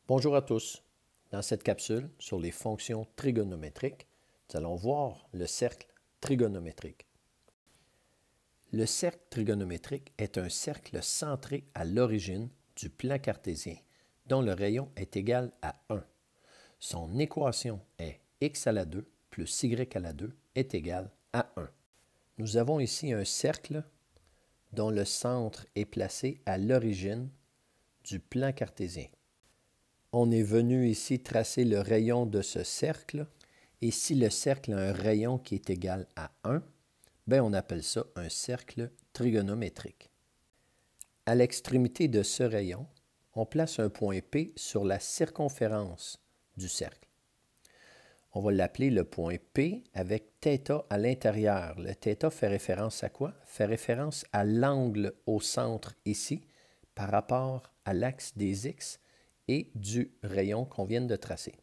Bonjour à tous. Dans cette capsule sur les fonctions trigonométriques, nous allons voir le cercle trigonométrique. Le cercle trigonométrique est un cercle centré à l'origine du plan cartésien, dont le rayon est égal à 1. Son équation est x à la 2 plus y à la 2 est égal à 1. Nous avons ici un cercle dont le centre est placé à l'origine du plan cartésien. On est venu ici tracer le rayon de ce cercle, et si le cercle a un rayon qui est égal à 1, bien on appelle ça un cercle trigonométrique. À l'extrémité de ce rayon, on place un point P sur la circonférence du cercle. On va l'appeler le point P avec θ à l'intérieur. Le θ fait référence à quoi? Fait référence à l'angle au centre ici par rapport à l'axe des X et du rayon qu'on vient de tracer.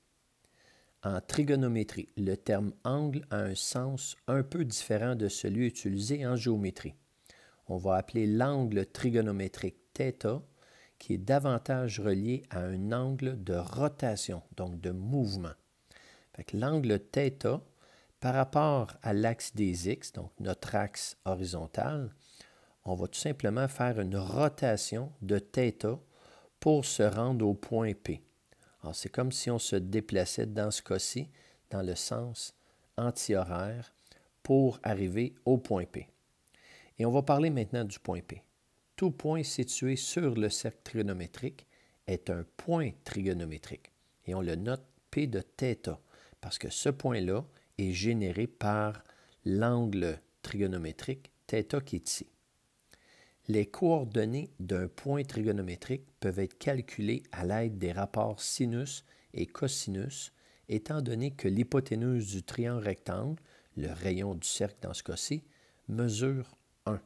En trigonométrie, le terme angle a un sens un peu différent de celui utilisé en géométrie. On va appeler l'angle trigonométrique θ, qui est davantage relié à un angle de rotation, donc de mouvement. L'angle θ, par rapport à l'axe des X, donc notre axe horizontal, on va tout simplement faire une rotation de θ pour se rendre au point P. C'est comme si on se déplaçait dans ce cas-ci dans le sens antihoraire pour arriver au point P. Et on va parler maintenant du point P. Tout point situé sur le cercle trigonométrique est un point trigonométrique. Et on le note P de θ, parce que ce point-là est généré par l'angle trigonométrique θ qui est ici. Les coordonnées d'un point trigonométrique peuvent être calculées à l'aide des rapports sinus et cosinus, étant donné que l'hypoténuse du triangle rectangle, le rayon du cercle dans ce cas-ci, mesure 1.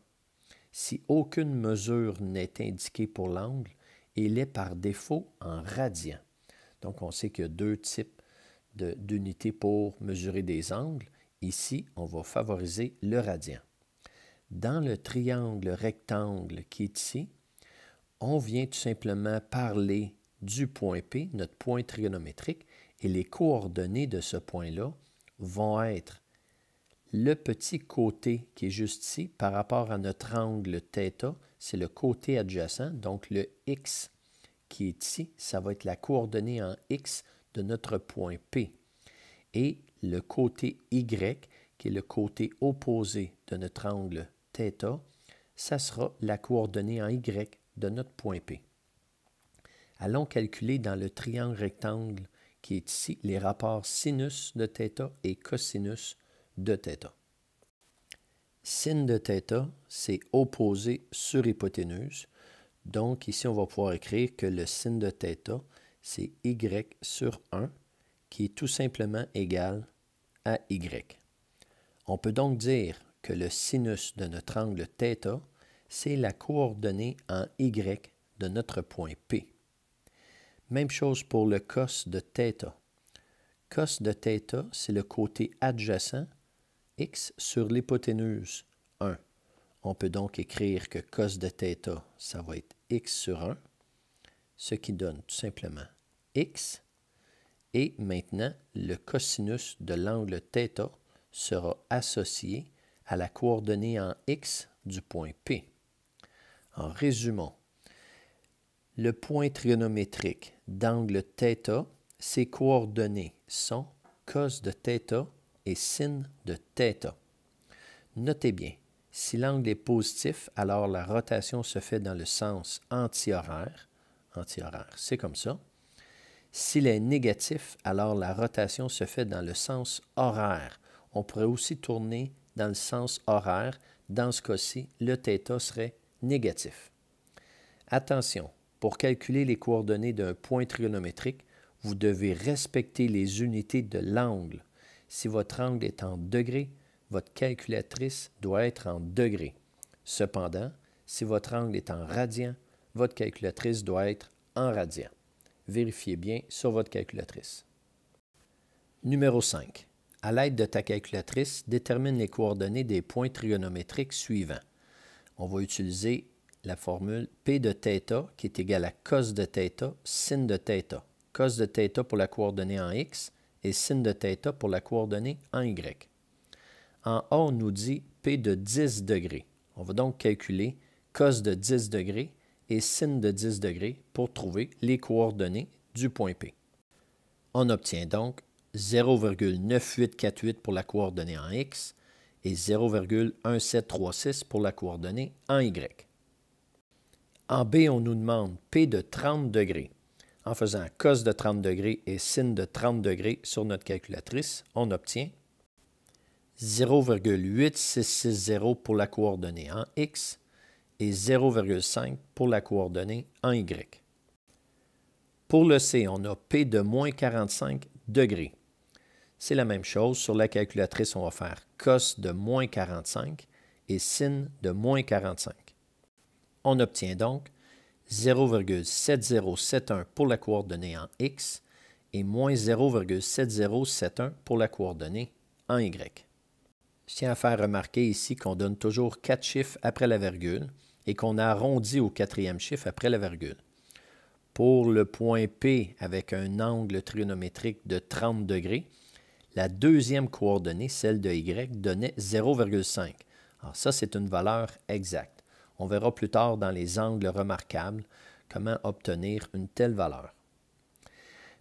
Si aucune mesure n'est indiquée pour l'angle, il est par défaut en radian. Donc, on sait qu'il y a deux types d'unités pour mesurer des angles. Ici, on va favoriser le radian. Dans le triangle rectangle qui est ici, on vient tout simplement parler du point P, notre point trigonométrique, et les coordonnées de ce point-là vont être le petit côté qui est juste ici par rapport à notre angle θ, c'est le côté adjacent, donc le x qui est ici, ça va être la coordonnée en x de notre point P. Et le côté y, qui est le côté opposé de notre angle θ, ça sera la coordonnée en y de notre point P. Allons calculer dans le triangle rectangle qui est ici les rapports sinus de θ et cosinus de θ. Sin de θ, c'est opposé sur hypoténuse. Donc ici, on va pouvoir écrire que le sin de θ, c'est y sur 1, qui est tout simplement égal à y. On peut donc dire que le sinus de notre angle θ, c'est la coordonnée en y de notre point P. Même chose pour le cos de θ. Cos de θ, c'est le côté adjacent, x sur l'hypoténuse 1. On peut donc écrire que cos de θ, ça va être x sur 1, ce qui donne tout simplement x. Et maintenant, le cosinus de l'angle θ sera associé à la coordonnée en x du point P. En résumant, le point trigonométrique d'angle θ, ses coordonnées sont cos de θ et sin de θ. Notez bien, si l'angle est positif, alors la rotation se fait dans le sens antihoraire. Antihoraire, c'est comme ça. S'il est négatif, alors la rotation se fait dans le sens horaire. On pourrait aussi tourner dans le sens horaire. Dans ce cas-ci, le θ serait négatif. Attention, pour calculer les coordonnées d'un point trigonométrique, vous devez respecter les unités de l'angle. Si votre angle est en degrés, votre calculatrice doit être en degrés. Cependant, si votre angle est en radian, votre calculatrice doit être en radian. Vérifiez bien sur votre calculatrice. Numéro 5. À l'aide de ta calculatrice, détermine les coordonnées des points trigonométriques suivants. On va utiliser la formule P de θ qui est égale à cos de θ, sin de θ. cos de θ pour la coordonnée en x et sin de θ pour la coordonnée en y. En A, on nous dit P de 10 degrés. On va donc calculer cos de 10 degrés et sin de 10 degrés pour trouver les coordonnées du point P. On obtient donc 0,9848 pour la coordonnée en x et 0,1736 pour la coordonnée en y. En B, on nous demande P de 30 degrés. En faisant cos de 30 degrés et sin de 30 degrés sur notre calculatrice, on obtient 0,8660 pour la coordonnée en x et 0,5 pour la coordonnée en y. Pour le C, on a P de moins 45 degrés. C'est la même chose. Sur la calculatrice, on va faire cos de moins 45 et sin de moins 45. On obtient donc 0,7071 pour la coordonnée en x et moins 0,7071 pour la coordonnée en y. Je tiens à faire remarquer ici qu'on donne toujours 4 chiffres après la virgule et qu'on a arrondi au 4e chiffre après la virgule. Pour le point P avec un angle trigonométrique de 30 degrés, la deuxième coordonnée, celle de y, donnait 0,5. Alors ça, c'est une valeur exacte. On verra plus tard dans les angles remarquables comment obtenir une telle valeur.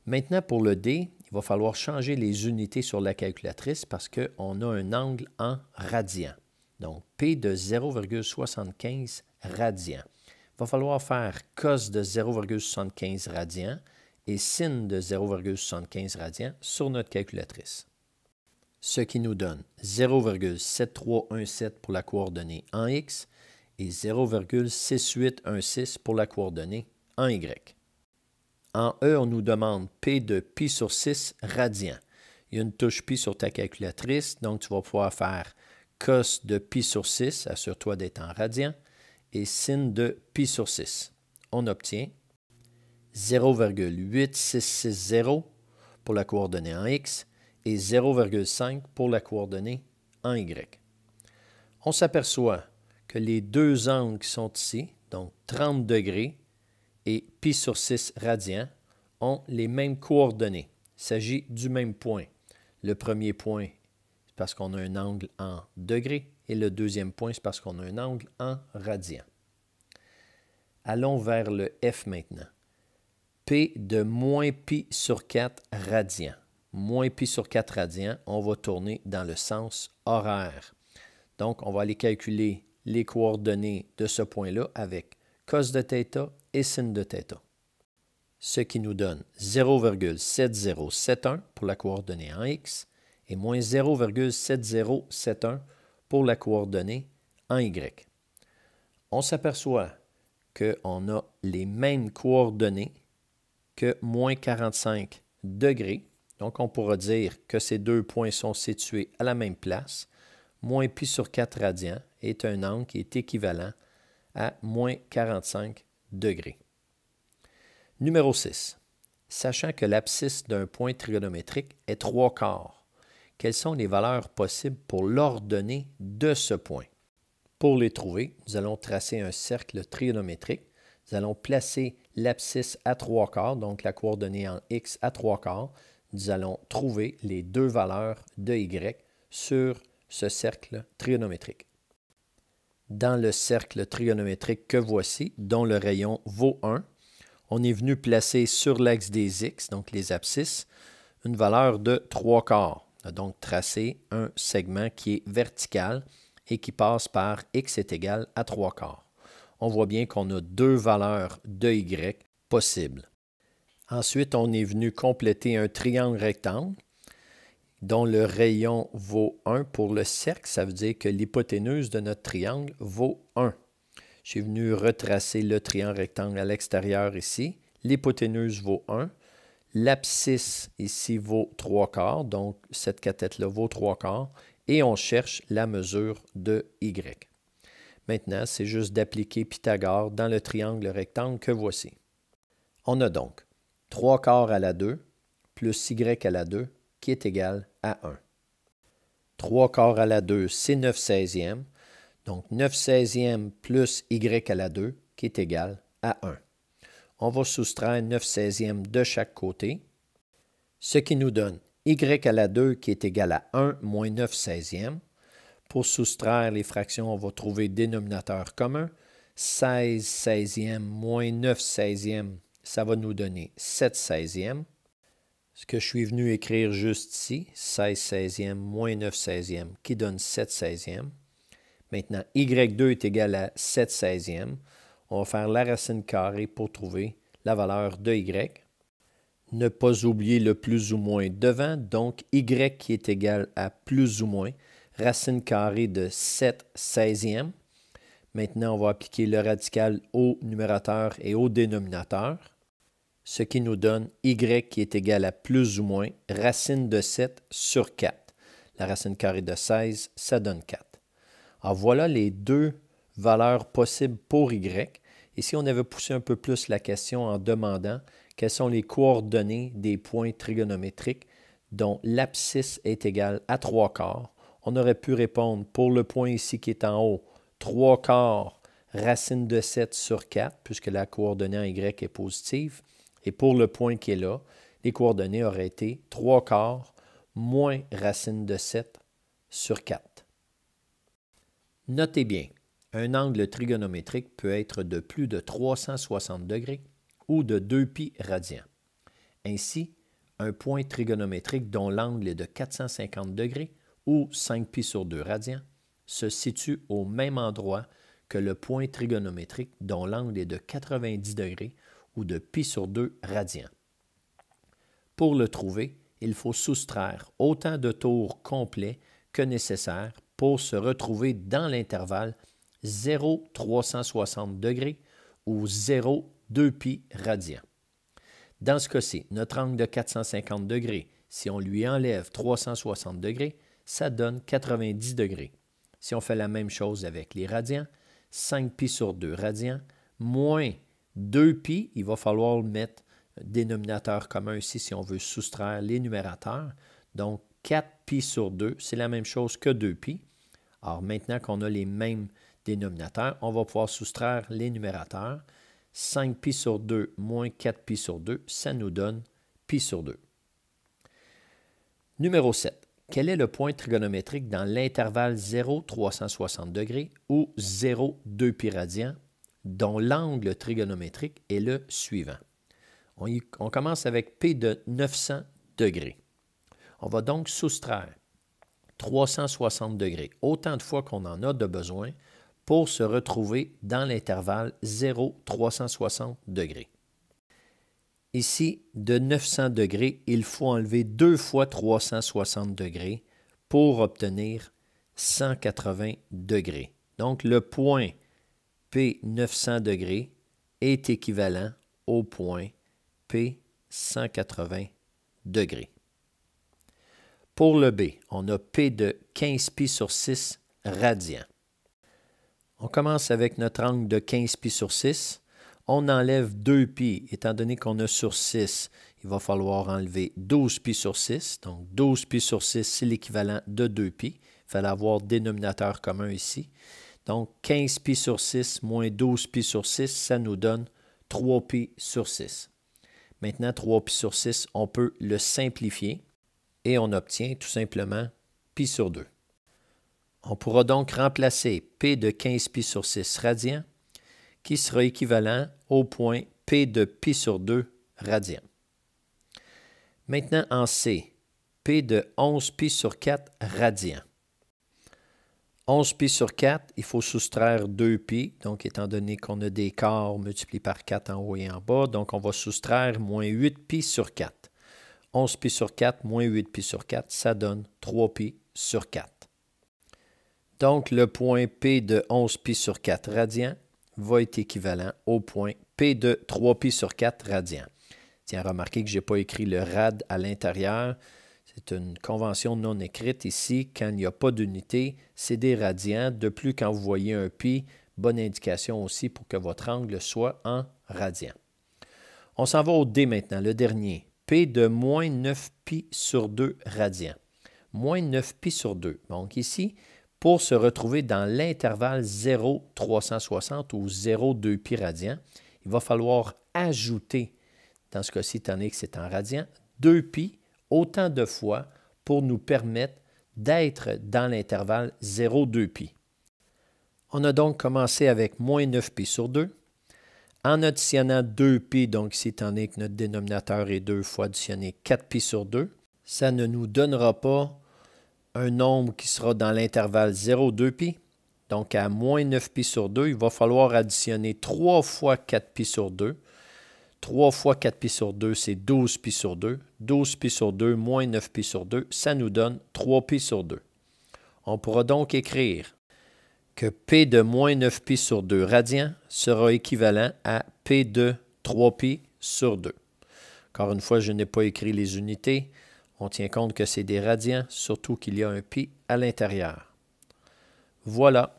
Maintenant, pour le D, il va falloir changer les unités sur la calculatrice parce qu'on a un angle en radians. Donc, P de 0,75 radians. Il va falloir faire cos de 0,75 radians et sin de 0,75 radians sur notre calculatrice. Ce qui nous donne 0,7317 pour la coordonnée en x et 0,6816 pour la coordonnée en y. En E, on nous demande P de pi sur 6 radians. Il y a une touche pi sur ta calculatrice, donc tu vas pouvoir faire cos de pi sur 6, assure-toi d'être en radians, et sin de pi sur 6. On obtient 0,8660 pour la coordonnée en x et 0,5 pour la coordonnée en y. On s'aperçoit que les deux angles qui sont ici, donc 30 degrés et pi sur 6 radians, ont les mêmes coordonnées. Il s'agit du même point. Le premier point, c'est parce qu'on a un angle en degrés, et le deuxième point, c'est parce qu'on a un angle en radians. Allons vers le F maintenant. P de moins pi sur 4 radians. Moins pi sur 4 radians, on va tourner dans le sens horaire. Donc, on va aller calculer les coordonnées de ce point-là avec cos de θ et sin de θ. Ce qui nous donne 0,7071 pour la coordonnée en x et moins 0,7071 pour la coordonnée en y. On s'aperçoit qu'on a les mêmes coordonnées que moins 45 degrés. Donc, on pourra dire que ces deux points sont situés à la même place. Moins pi sur 4 radians est un angle qui est équivalent à moins 45 degrés. Numéro 6. Sachant que l'abscisse d'un point trigonométrique est 3/4, quelles sont les valeurs possibles pour l'ordonnée de ce point? Pour les trouver, nous allons tracer un cercle trigonométrique. Nous allons placer l'abscisse à 3/4, donc la coordonnée en x à 3/4. Nous allons trouver les deux valeurs de y sur ce cercle trigonométrique. Dans le cercle trigonométrique que voici, dont le rayon vaut 1, on est venu placer sur l'axe des x, donc les abscisses, une valeur de 3/4. On a donc tracé un segment qui est vertical et qui passe par x est égal à 3/4. On voit bien qu'on a deux valeurs de y possibles. Ensuite, on est venu compléter un triangle rectangle dont le rayon vaut 1 pour le cercle. Ça veut dire que l'hypoténuse de notre triangle vaut 1. Je suis venu retracer le triangle rectangle à l'extérieur ici. L'hypoténuse vaut 1. L'abscisse ici vaut 3/4, donc cette cathète-là vaut 3/4. Et on cherche la mesure de y. Maintenant, c'est juste d'appliquer Pythagore dans le triangle rectangle que voici. On a donc 3/4 à la 2 plus y à la 2 qui est égal à 1. 3/4 à la 2, c'est 9/16. Donc 9/16 plus y à la 2 qui est égal à 1. on va soustraire 9/16 de chaque côté, ce qui nous donne y à la 2 qui est égal à 1 moins 9/16. Pour soustraire les fractions, on va trouver dénominateur commun. 16/16 moins 9/16, ça va nous donner 7/16. Ce que je suis venu écrire juste ici, 16/16 moins 9/16 qui donne 7/16. Maintenant, y2 est égal à 7/16. On va faire la racine carrée pour trouver la valeur de y. Ne pas oublier le plus ou moins devant, donc y qui est égal à plus ou moins racine carrée de 7/16. Maintenant, on va appliquer le radical au numérateur et au dénominateur, ce qui nous donne y qui est égal à plus ou moins racine de 7 sur 4. La racine carrée de 16, ça donne 4. Alors voilà les deux valeurs possibles pour y. Et si on avait poussé un peu plus la question en demandant quelles sont les coordonnées des points trigonométriques dont l'abscisse est égale à 3/4, on aurait pu répondre pour le point ici qui est en haut, 3/4 racine de 7 sur 4, puisque la coordonnée en y est positive. Et pour le point qui est là, les coordonnées auraient été 3/4 moins racine de 7 sur 4. Notez bien, un angle trigonométrique peut être de plus de 360 degrés ou de 2π radians. Ainsi, un point trigonométrique dont l'angle est de 450 degrés ou 5π sur 2 radians se situe au même endroit que le point trigonométrique dont l'angle est de 90 degrés ou de π sur 2 radians. Pour le trouver, il faut soustraire autant de tours complets que nécessaire pour se retrouver dans l'intervalle 0,360 degrés ou 0,2π radians. Dans ce cas-ci, notre angle de 450 degrés, si on lui enlève 360 degrés, ça donne 90 degrés. Si on fait la même chose avec les radians, 5π sur 2 radians, moins 2π, il va falloir mettre dénominateur commun ici si on veut soustraire les numérateurs. Donc, 4π sur 2, c'est la même chose que 2π. Alors, maintenant qu'on a les mêmes dénominateurs, on va pouvoir soustraire les numérateurs. 5π sur 2 moins 4π sur 2, ça nous donne π sur 2. Numéro 7. Quel est le point trigonométrique dans l'intervalle 0,360 degrés ou 0,2π radians dont l'angle trigonométrique est le suivant? On commence avec P de 900 degrés. On va donc soustraire 360 degrés, autant de fois qu'on en a de besoin, pour se retrouver dans l'intervalle 0,360 degrés. Ici, de 900 degrés, il faut enlever 2 fois 360 degrés pour obtenir 180 degrés. Donc, le point P 900 degrés est équivalent au point P 180 degrés. Pour le B, on a P de 15π sur 6 radians. On commence avec notre angle de 15π sur 6. On enlève 2π, étant donné qu'on a sur 6, il va falloir enlever 12π sur 6. Donc, 12π sur 6, c'est l'équivalent de 2π. Il fallait avoir dénominateur commun ici. Donc, 15π sur 6 moins 12π sur 6, ça nous donne 3π sur 6. Maintenant, 3π sur 6, on peut le simplifier et on obtient tout simplement π sur 2. On pourra donc remplacer P de 15π sur 6 radians qui sera équivalent au point P de π sur 2 radians. Maintenant, en C, P de 11π sur 4 radians. 11π sur 4, il faut soustraire 2π, donc étant donné qu'on a des quarts multipliés par 4 en haut et en bas, donc on va soustraire moins 8π sur 4. 11π sur 4 moins 8π sur 4, ça donne 3π sur 4. Donc, le point P de 11π sur 4 radians va être équivalent au point P de 3π sur 4 radians. Tiens, remarquez que je n'ai pas écrit le rad à l'intérieur. C'est une convention non écrite ici. Quand il n'y a pas d'unité, c'est des radians. De plus, quand vous voyez un pi, bonne indication aussi pour que votre angle soit en radians. On s'en va au D maintenant, le dernier. P de moins 9π sur 2 radians. Moins 9π sur 2. Donc ici, pour se retrouver dans l'intervalle 0,360 ou 0,2π radians, il va falloir ajouter, dans ce cas-ci, étant donné que c'est en radians, 2π autant de fois pour nous permettre d'être dans l'intervalle 0,2π. On a donc commencé avec moins 9π sur 2. En additionnant 2π, donc ici, étant donné que notre dénominateur est 2 fois additionner 4π sur 2, ça ne nous donnera pas un nombre qui sera dans l'intervalle 0,2π. Donc, à moins 9π sur 2, il va falloir additionner 3 fois 4π sur 2. 3 fois 4π sur 2, c'est 12π sur 2. 12π sur 2 moins 9π sur 2, ça nous donne 3π sur 2. On pourra donc écrire que P de moins 9π sur 2 radians sera équivalent à P de 3π sur 2. Encore une fois, je n'ai pas écrit les unités. On tient compte que c'est des radians, surtout qu'il y a un π à l'intérieur. Voilà.